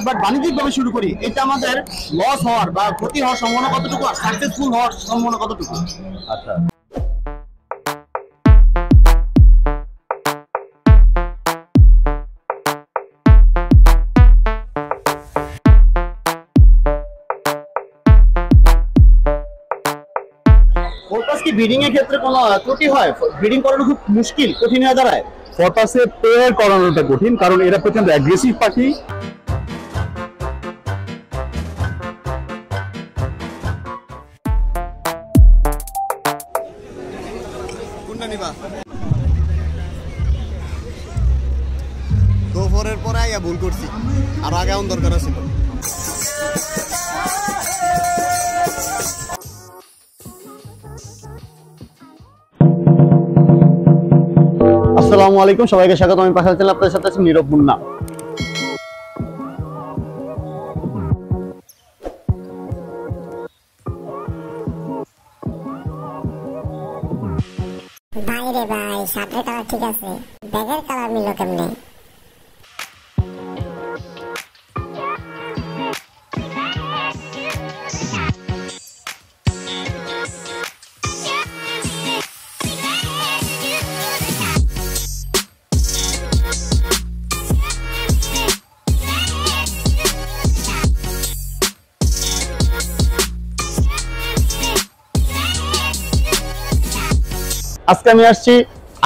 Lovebird বাণিজ্যিকভাবে শুরু করি, এটা আমাদের লস হওয়ার বা ক্ষতি হওয়ার সম্ভাবনা কতটুকু আর সাকসেসফুল হওয়ার সম্ভাবনা কতটুকু? আচ্ছা, ফোরপাস কি ব্রিডিং এর ক্ষেত্রে কোনো ত্রুটি হয়? ব্রিডিং করানো খুব মুশকিল, কঠিন হয়ে দাঁড়ায়? ফরপাসে পেয়ার করানোটা কঠিন, কারণ এরা প্রচন্ড অ্যাগ্রেসিভ পাখি। দুপুরের পরে আইয়া ভুল করছি, আর আগে আমার দরকার ছিল। আসসালামু আলাইকুম, সবাইকে স্বাগত। আমি পাশে ছিলাম আপনাদের সাথে আছি নীরব মুন্না। ভাইরে ভাই, শার্টের কালার ঠিক আছে, ব্যাগের কালার মিলল কেমনে? আজকে আমি আসছি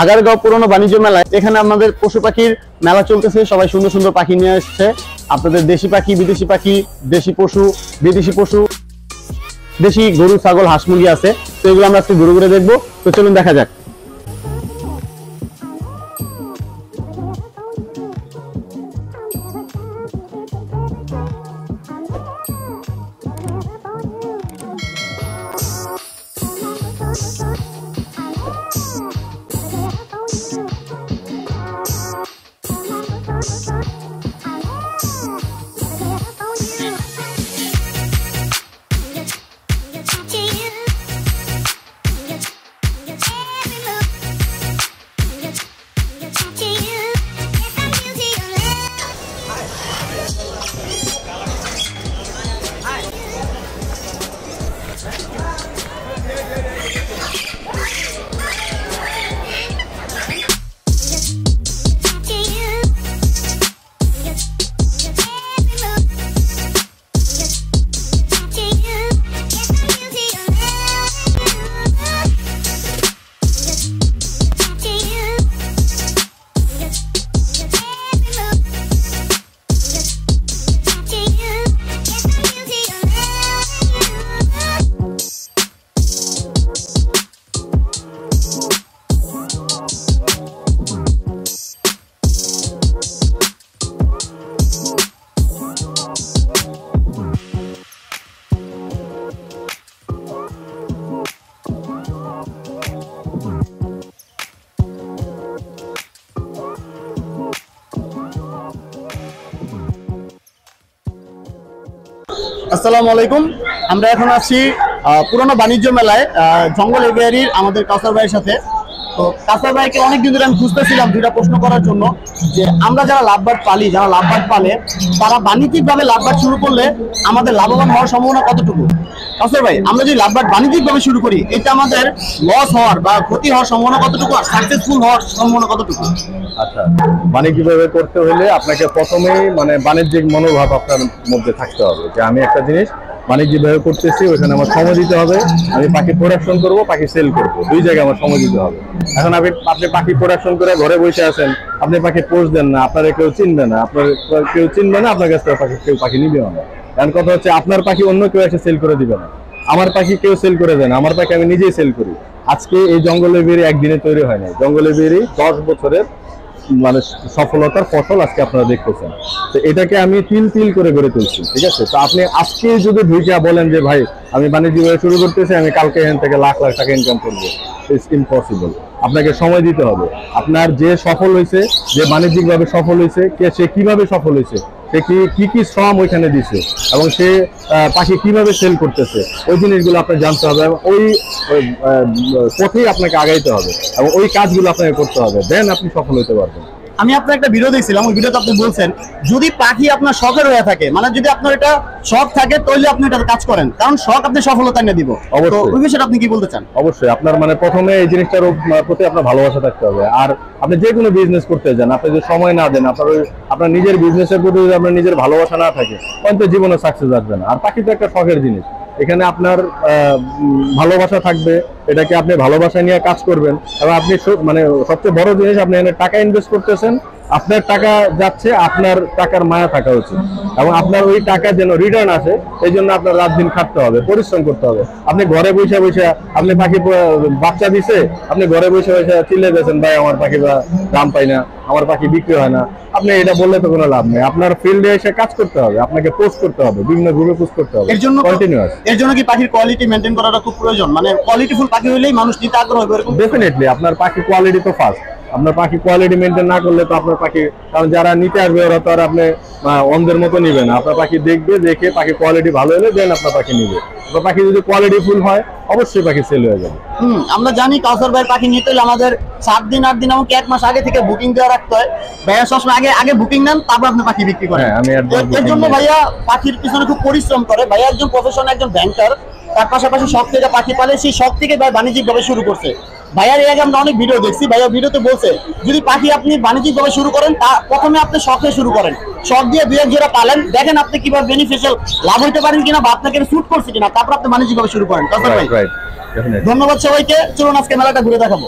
আগারগাঁও পুরনো বাণিজ্য মেলায়। এখানে আমাদের পশু পাখির মেলা চলতেছে, সবাই সুন্দর সুন্দর পাখি নিয়ে আসছে। আপনাদের দেশি পাখি, বিদেশি পাখি, দেশি পশু, বিদেশি পশু, দেশি গরু, ছাগল, হাঁস, মুরগি আছে। তো এগুলো আমরা আজকে ঘুরে ঘুরে দেখবো। তো চলুন দেখা যাক। আসসালামু আলাইকুম, আমরা এখন আছি পুরনো বাণিজ্য মেলায় জঙ্গল এভিয়ারির আমাদের কাউসার ভাইয়ের সাথে। তো কাউসার ভাইকে অনেকদিন ধরে আমি খুঁজতেছিলাম দুইটা প্রশ্ন করার জন্য, যে আমরা যারা লাভবার্ড পালি, যারা লাভবার্ড পালে, তারা বাণিজ্যিকভাবে লাভবার্ড শুরু করলে আমাদের লাভবান হওয়ার সম্ভাবনা কতটুকু? কাউসার ভাই, আমরা যদি লাভবার্ড বাণিজ্যিকভাবে শুরু করি, এটা আমাদের লস হওয়ার বা ক্ষতি হওয়ার সম্ভাবনা কতটুকু আর সাকসেসফুল হওয়ার সম্ভাবনা কতটুকু? আচ্ছা, বাণিজ্যিকভাবে করতে হলে আপনাকে প্রথমেই বাণিজ্যিক মনোভাব আপনার মধ্যে থাকতে হবে, যে আমি একটা জিনিস বাণিজ্যিকভাবে করতেছি, ওইখানে আমার সময় দিতে হবে। আমি পাখি প্রোডাকশন করব, পাখি সেল করব, দুই জায়গায় আমার সময় দিতে হবে। এখন আপনি পাখি প্রোডাকশন করে ঘরে বসে আছেন, আপনি পাখি পোস্ট দেন না, আপনার কেউ চিনবে না, আপনার কাছ থেকে কেউ পাখি নিবেও না। কারণ কথা হচ্ছে, আপনার পাখি অন্য কেউ এসে সেল করে দিবে না। আমার পাখি কেউ সেল করে দেয় না, আমার পাখি আমি নিজেই সেল করি। আজকে এই জঙ্গলের বেরি একদিনে তৈরি হয় না, জঙ্গলের বেরি 10 বছরের সফলতার ফসল আজকে আপনারা দেখতেছেন। তো এটাকে আমি তিল তিল করে গড়ে তুলছি, ঠিক আছে? তো আপনি আজকে যদি ঢুকিয়া বলেন যে ভাই আমি বাণিজ্যিকভাবে শুরু করতেছি, আমি কালকে এখান থেকে লাখ লাখ টাকা ইনকাম করবো, ইটস ইম্পসিবল। আপনাকে সময় দিতে হবে। আপনার যে সফল হয়েছে, যে বাণিজ্যিকভাবে সফল হয়েছে, সে কিভাবে সফল হয়েছে, সে কি শ্রম ওইখানে দিছে, এবং সে পাখি কিভাবে সেল করতেছে, ওই জিনিসগুলো আপনার জানতে হবে, এবং ওই পথেই আপনাকে আগাইতে হবে, এবং ওই কাজগুলো আপনাকে করতে হবে। দেন আপনি সফল হতে পারবেন। আমি আপনার একটা ভিডিও দেখছিলাম, ওই ভিডিওতে আপনি বলছেন যদি পাখি আপনার শখের হয়ে থাকে, মানে যদি আপনার এটা শখ থাকে তাহলে আপনি এটা কাজ করেন, কারণ শখ আপনি সফলতা এনে দিব। তো ওই বিষয়টা আপনি কি বলতে চান? অবশ্যই আপনার মানে প্রথমে এই জিনিসটার প্রতি আপনার ভালোবাসা থাকতে হবে। আর আপনি যে কোনো বিজনেস করতে যান, আপনি যদি সময় না দেন, আপনার নিজের বিজনেসের প্রতি যদি আপনার নিজের ভালোবাসা না থাকে, তখন তো জীবনে সাকসেস আসবে না। আর পাখি তো একটা শখের জিনিস, এখানে আপনার ভালোবাসা থাকবে, এটাকে আপনি ভালোবাসা নিয়ে কাজ করবেন। এবং আপনি মানে সবচেয়ে বড় জিনিস, আপনি এখানে টাকা ইনভেস্ট করতেছেন, আপনার টাকা যাচ্ছে, আপনার টাকার মায়া থাকা উচিত এবং আপনার ওই টাকা যেন রিটার্ন আসে এই জন্য আপনার রাত দিন খাটতে হবে, পরিশ্রম করতে হবে। আপনি ঘরে বসে বসে আপনি পাখি বাচ্চা দিছে, আপনি ঘরে বসে বসে চিল্লে দিয়েছেন ভাই আমার পাখি দাম পাই না, আমার পাখি বিক্রি হয় না, আপনি এটা বললে তো কোনো লাভ নেই। আপনার ফিল্ডে এসে কাজ করতে হবে, আপনাকে পোস্ট করতে হবে, বিভিন্ন গ্রুপে পোস্ট করতে হবে, কন্টিনিউয়াস। এর জন্য কি পাখির কোয়ালিটি মেইনটেইন করাটা খুব প্রয়োজন? মানে কোয়ালিটিফুল পাখি হলেই মানুষ নিতে আগ্রহ হবে এরকম? ডেফিনেটলি আপনার পাখি কোয়ালিটি তো ফার্স্ট। আপনার পাখি কোয়ালিটি মেনটেন না করলে তো আপনার পাখি, কারণ যারা নিতে আসবে ওরা তো আর আপনি অন্ধের মতো নিবে না। আপনার পাখি দেখবে, দেখে পাখি কোয়ালিটি ভালো হলে দেন আপনার পাখি নিবে। আপনার পাখি যদি কোয়ালিটি ফুল হয় অবশ্যই পাখি সেল হয়ে যাবে। আমরা জানি কাউসার ভাই পাখি নিতে হলে আমাদের 7 দিন 8 দিন এমনকি 1 মাস আগে থেকে বুকিং দেওয়া রাখতে হয়। ভাইয়া সবসময় আগে বুকিং নেন, তারপর আপনি পাখি বিক্রি করেন। এর জন্য ভাইয়া পাখির পিছনে খুব পরিশ্রম করে। ভাইয়া একজন প্রফেশনাল, একজন ব্যাংকার, তার পাশাপাশি শখ থেকে পাখি পালে, সেই শখ থেকে ভাই বাণিজ্যিকভাবে শুরু করছে। ভাইয়ার এর আগে আমরা অনেক ভিডিও দেখছি, ভাইয়া ভিডিওতে বলছে যদি পাখি আপনি বাণিজ্যিকভাবে শুরু করেন, প্রথমে আপনি শখে শুরু করেন, শখ দিয়ে 2-1 জোড়া পালেন, দেখেন আপনি কিভাবে বেনিফিশিয়াল লাভ হইতে পারেন কিনা বা আপনাকে স্যুট করছে কিনা, তারপর আপনি বাণিজ্যিকভাবে শুরু করেন। ধন্যবাদ সবাইকে, চলুন আজকে মেলাটা ঘুরে দেখাবো।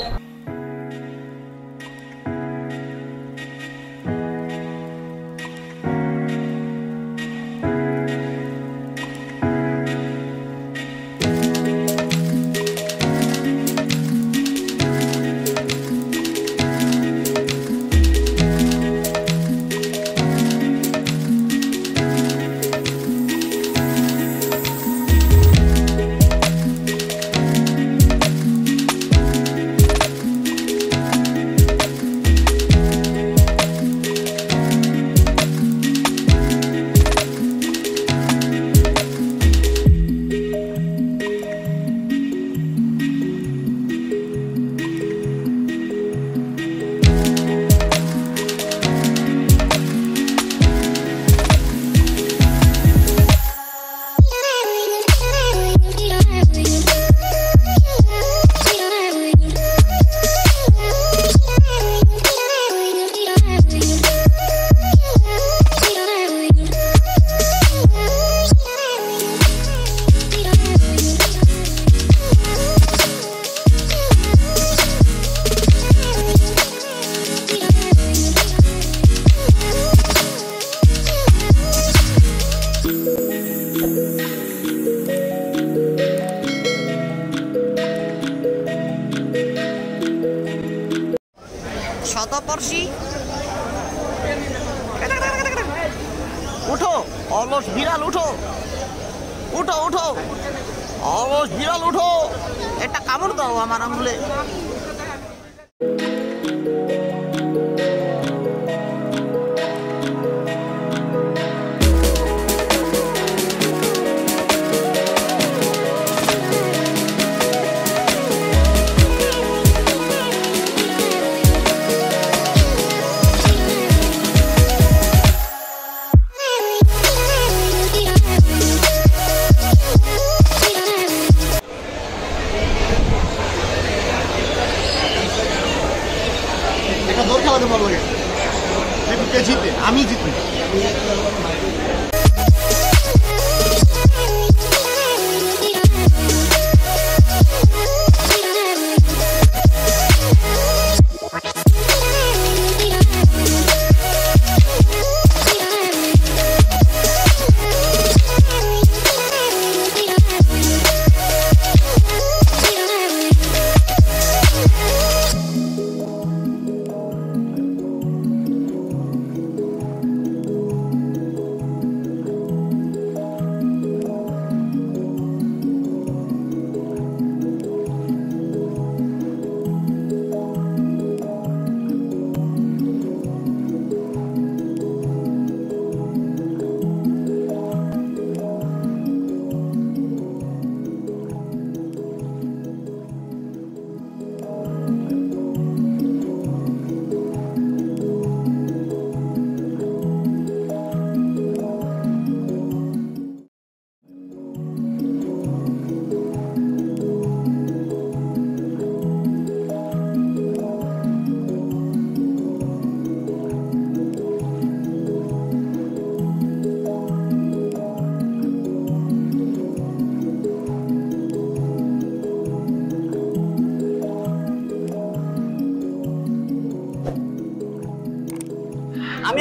শতবর্ষী উঠো, অলস বিড়াল উঠো, উঠো উঠো, অলস বিড়াল উঠো, একটা কামড় দাও আমার আঙুলে। দৌড় খেলাতে ভালো লাগে, কে জিতে? আমি জিতি।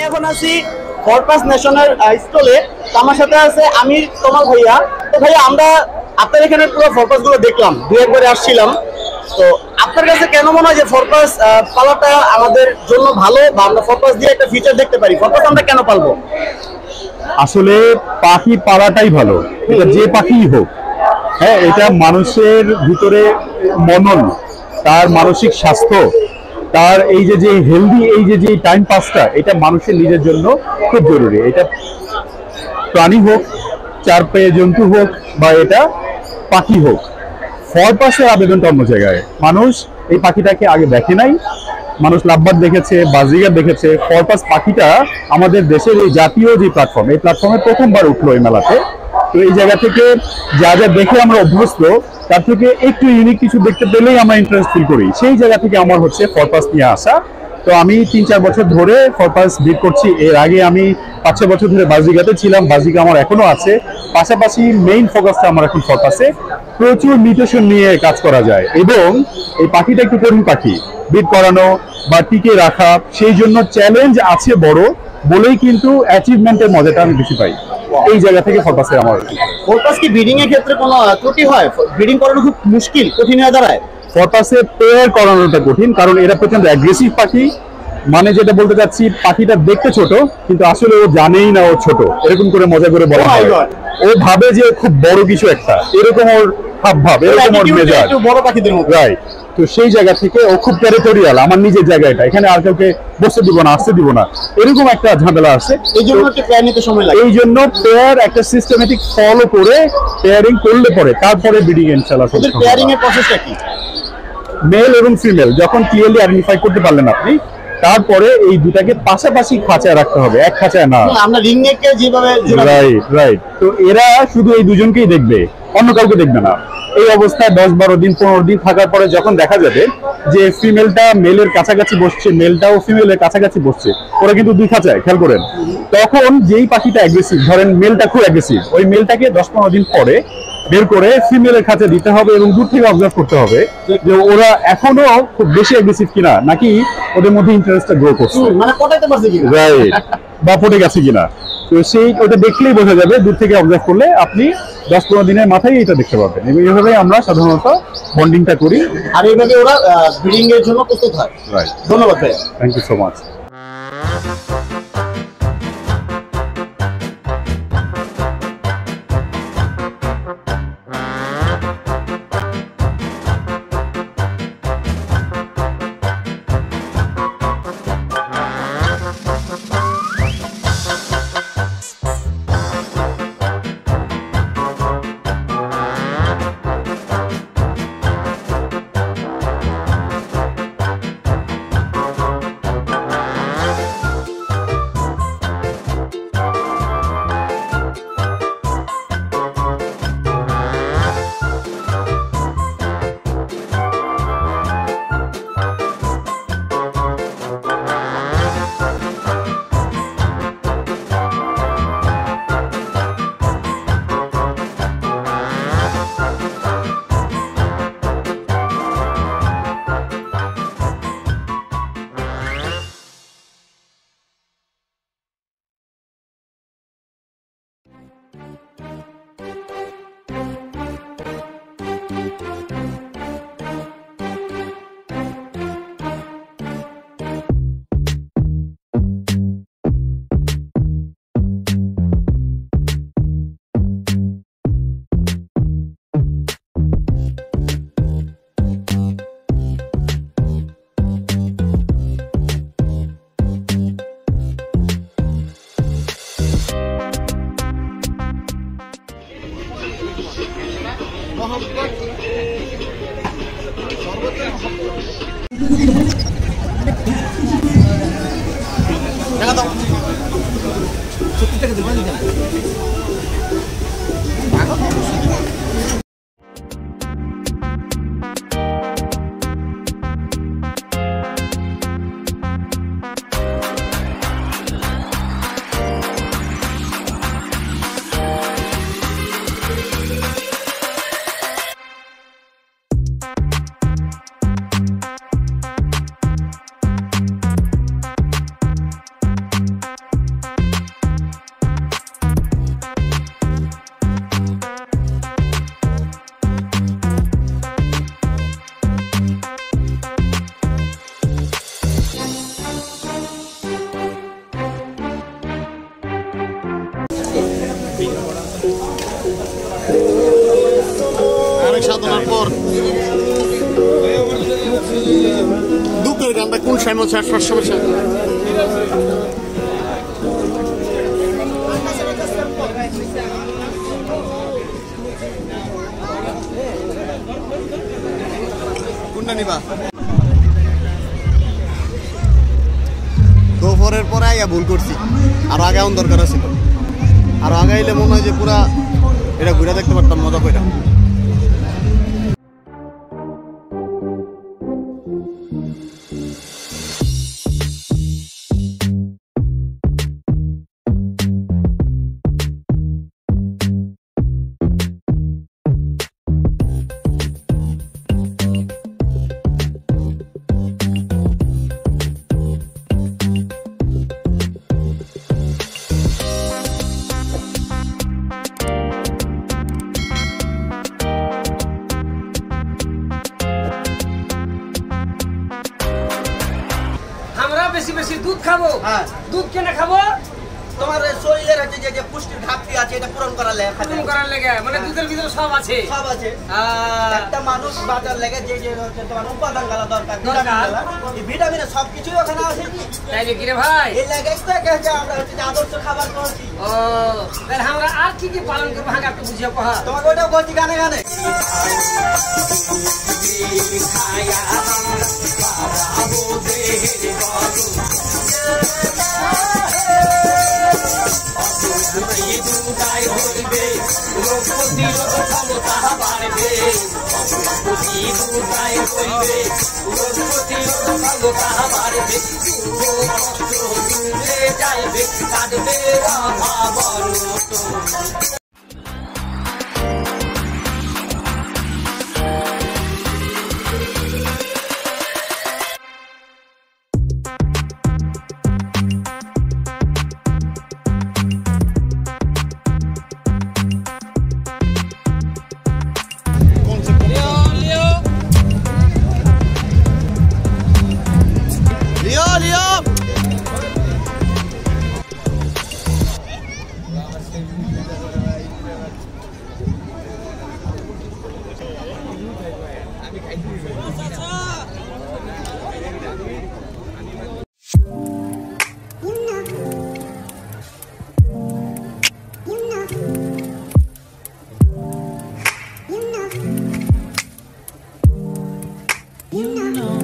এখন আছি ফরপাস ন্যাশনাল স্টলে। আমার সাথে আছে আমির তোমাল ভাইয়া। তো ভাইয়া আমরা আপনার এখানে পুরো ফরপাস গুলো দেখলাম, দু একবারে আসছিলাম। তো আপনার কাছে কেন মনে হয় যে ফরপাস পালাটা আমাদের জন্য ভালো, বা আমরা ফরপাস দিয়ে একটা ফিচার দেখতে পারি? ফরপাস আমরা কেন পালবো? আসলে পাখি পালাটাই ভালো, এটা যে পাখিই হোক। হ্যাঁ, এটা মানুষের ভিতরে মনন, তার মানসিক স্বাস্থ্য, তার এই যে হেলদি এই যে টাইম পাসটা, এটা মানুষের নিজের জন্য খুব জরুরি। এটা প্রাণী হোক, চার পায়ে জন্তু হোক, বা এটা পাখি হোক, ফরপাসের আবেদনটা অন্য জায়গায়। মানুষ এই পাখিটাকে আগে দেখে নাই, মানুষ লাভবাদ দেখেছে, বাজিগার দেখেছে। ফরপাস পাখিটা আমাদের দেশের এই জাতীয় যে প্ল্যাটফর্ম, এই প্ল্যাটফর্মে প্রথমবার উঠলো এই মেলাতে। তো এই জায়গা থেকে যা যা দেখে আমরা অভ্যস্ত, তার থেকে একটু ইউনিক কিছু দেখতে পেলেই আমরা ইন্টারেস্ট ফিল করি। সেই জায়গা থেকে আমার হচ্ছে ফরপাস নিয়ে আসা। তো আমি 3-4 বছর ধরে ফরপাস ব্রিড করছি। এর আগে আমি 5-6 বছর ধরে বাজিগাতে ছিলাম, বাজিগা আমার এখনো আছে। পাশাপাশি মেইন ফোকাসটা আমার এখন ফরপাসে। প্রচুর মিউটেশন নিয়ে কাজ করা যায়, এবং এই পাখিটা একটু কঠিন পাখি, ব্রিড করানো বা টিকে রাখা, সেই জন্য চ্যালেঞ্জ আছে বড় বলেই কিন্তু অ্যাচিভমেন্টের মজাটা আমি বেশি পাই। এই জায়গা থেকে ফরপাসে আমার। ফরপাস কি ব্রিডিং এর ক্ষেত্রে কোনো ত্রুটি হয়? ব্রিডিং করানো খুব মুশকিল, কঠিন হয়ে দাঁড়ায়? ফরপাসে পেয়ার করানোটা কঠিন, কারণ এরা প্রচন্ড অ্যাগ্রেসিভ পাখি। মানে যেটা বলতে চাচ্ছি, পাখিটা দেখতে ছোট কিন্তু আসলে ও জানেই না ও ছোট, এরকম করে মজা করে বলা হয়। ও ভাবে যে খুব বড় কিছু একটা, এরকম ওর ভাব, এরকম ওর মেজাজ, বড় পাখিদের মতো। রাইট। তো সেই জায়গা থেকে ও খুব টেরিটোরিয়াল, আমার নিজের জায়গাটা, এখানে আর কাউকে বসতে দিব না, আসতে দিব না, এরকম একটা ঝামেলা আছে। এই জন্য একটু পেয়ার নিতে সময় লাগে। এই জন্য পেয়ার একটা সিস্টেমেটিক ফলো করে পেয়ারিং করলে পরে তারপরে ব্রিডিং ইনশাআল্লাহ। ওদের পেয়ারিং এর প্রসেসটা কি? মেল এবং ফিমেল যখন ক্লিয়ারলি আইডেন্টিফাই করতে পারলেন আপনি, তারপরে এই দুটাকে পাশাপাশি খাঁচায় রাখতে হবে, এক খাঁচায় না। আমরা রিং নেককে যেভাবে রাইট। তো এরা শুধু এই দুজনকেই দেখবে, অন্য কাউকে দেখবে না। এই অবস্থায় 10-12 দিন 15 দিন থাকার পরে যখন দেখা যাবে যে ফিমেলটা মেলের কাছাকাছি বসছে, মেলটাও ফিমেলের কাছাকাছি বসছে, ওরা কিন্তু দুই খাঁচায়, খেয়াল করেন। তখন যেই পাখিটা অ্যাগ্রেসিভ, ধরেন মেলটা খুব অ্যাগ্রেসিভ, ওই মেলটাকে 10-15 দিন পরে বের করে ফিমেলের কাছে দিতে হবে, এবং দূর থেকে অবজার্ভ করতে হবে যে ওরা এখনো খুব বেশি অ্যাগ্রেসিভ কিনা, নাকি ওদের মধ্যে ইন্টারেস্টটা গ্রো করছে, মানে পটাইতে পারছে কিনা, রাইট, বা পড়ে গেছে কিনা। তো সেই ওটা দেখলেই বোঝা যাবে, দূর থেকে অবজার্ভ করলে আপনি 10-15 দিনের মাথায় এটা দেখতে পাবেন। এবং এইভাবে আমরা সাধারণত বন্ডিংটা করি, আর এইভাবে ওরা ব্রিডিং এর জন্য প্রস্তুত হয়। রাইট। ধন্যবাদ ভাই, থ্যাংক ইউ সো মাচ। সাধনার পর দুঃখের গানটা কোন সাইমন স্যার সবসময় কোনটা নিবা? দুপুরের পরে আইয়া ভুল করছি, আরো আগে এমন দরকার ছিল। আরো আগে আইলে মনে হয় যে পুরা এটা ঘুরে দেখতে পারতাম মজা করে। বেশি বেশি দুধ খাবো। হ্যাঁ। দুধ কেন খাবো? তোমার শরীরের হচ্ছে যে পুষ্টির ঘাটতি আছে এটা পূরণ করার লেগে পূরণ করার লেগে, মানে দুধের ভিতরে সব আছে। সব আছে। একটা মানুষ বাঁচার লেগে যে যে হচ্ছে তোমার উপাদান গুলো দরকার, এই ভিটামিনের সবকিছুই ওখানে আছে। তাইলে কি রে ভাই? এই লেগে আমরা হচ্ছে যে আদর্শ খাবার করছি। ও তাহলে আমরা আর কি কি পালন করবো হাঁকা একটু বুঝিয়ে কহা। তোমাকে ওটাও বলছি গানে গানে। You know.